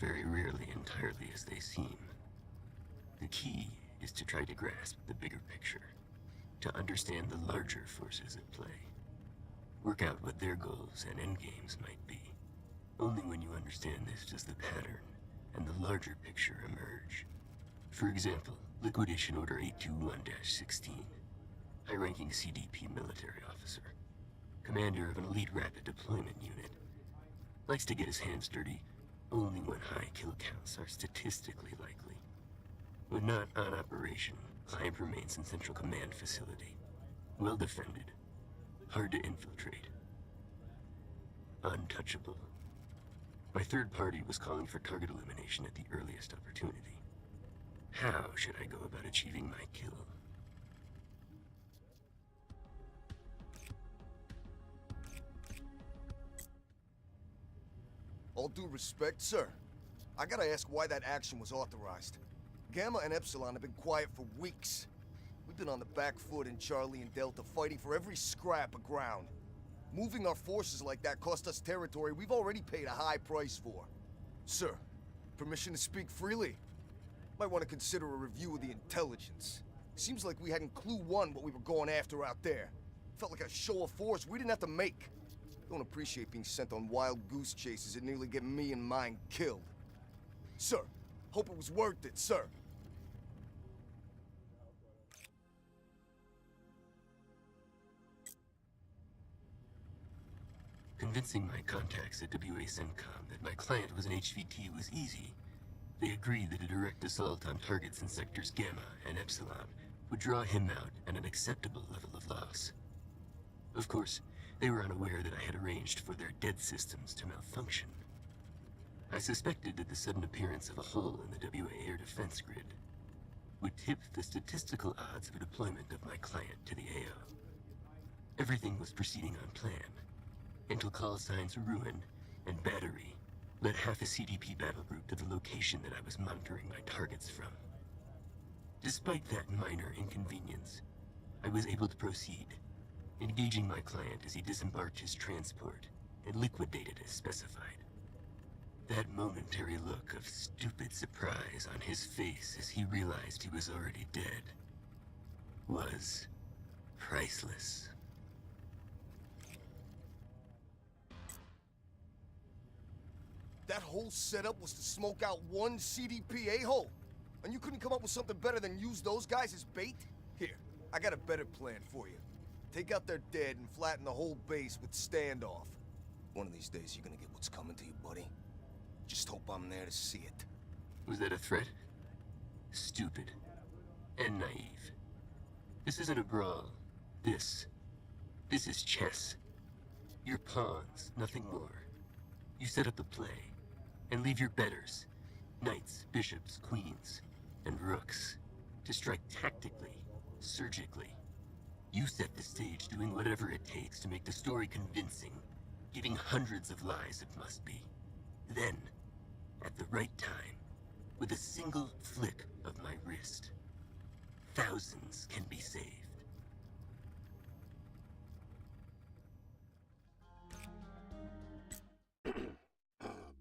very rarely entirely as they seem. The key is to try to grasp the bigger picture, to understand the larger forces at play. Work out what their goals and endgames might be. Only when you understand this does the pattern and the larger picture emerge. For example, Liquidation Order 821-16, high-ranking CDP military officer, commander of an elite rapid deployment unit, likes to get his hands dirty only when high kill counts are statistically likely. When not on operation, client remains in Central Command facility, well defended, hard to infiltrate, untouchable. My third party was calling for target elimination at the earliest opportunity. How should I go about achieving my kill? All due respect, sir. I gotta ask why that action was authorized. Gamma and Epsilon have been quiet for weeks. We've been on the back foot in Charlie and Delta, fighting for every scrap of ground. Moving our forces like that cost us territory we've already paid a high price for. Sir, permission to speak freely? Might want to consider a review of the intelligence. Seems like we hadn't clue one what we were going after out there. Felt like a show of force we didn't have to make. Don't appreciate being sent on wild goose chases that nearly get me and mine killed. Sir, hope it was worth it, sir. Convincing my contacts at WA CENTCOM that my client was an HVT was easy. They agreed that a direct assault on targets in sectors Gamma and Epsilon would draw him out at an acceptable level of loss. Of course, they were unaware that I had arranged for their dead systems to malfunction. I suspected that the sudden appearance of a hole in the WA air defense grid would tip the statistical odds of a deployment of my client to the AO. Everything was proceeding on plan, until call signs Ruin and Battery led half a CDP battle group to the location that I was monitoring my targets from. Despite that minor inconvenience, I was able to proceed, engaging my client as he disembarked his transport and liquidated as specified. That momentary look of stupid surprise on his face as he realized he was already dead was priceless. That whole setup was to smoke out one CDP a-hole? And you couldn't come up with something better than use those guys as bait? Here, I got a better plan for you. Take out their dead and flatten the whole base with standoff. One of these days you're gonna get what's coming to you, buddy. Just hope I'm there to see it. Was that a threat? Stupid. And naive. This isn't a brawl. This is chess. You're pawns, nothing more. You set up the play, and leave your betters, knights, bishops, queens, and rooks, to strike tactically, surgically. You set the stage, doing whatever it takes to make the story convincing, giving hundreds of lies it must be. Then, at the right time, with a single flick of my wrist, thousands can be saved.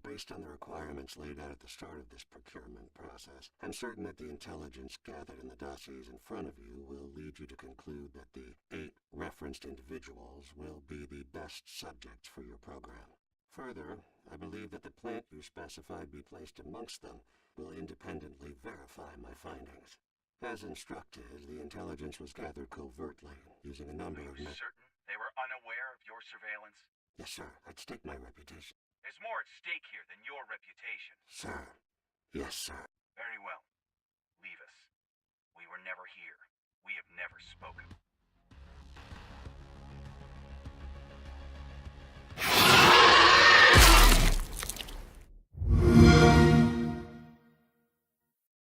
Based on the requirements laid out at the start of this procurement process, I'm certain that the intelligence gathered in the dossiers in front of you will lead you to conclude that the 8 referenced individuals will be the best subjects for your program. Further, I believe that the plant you specified be placed amongst them will independently verify my findings. As instructed, the intelligence was gathered covertly, using a number of... Are you certain they were unaware of your surveillance? Yes, sir. I'd stake my reputation. There's more at stake here than your reputation. Sir. Yes, sir. Very well. Leave us. We were never here. We have never spoken.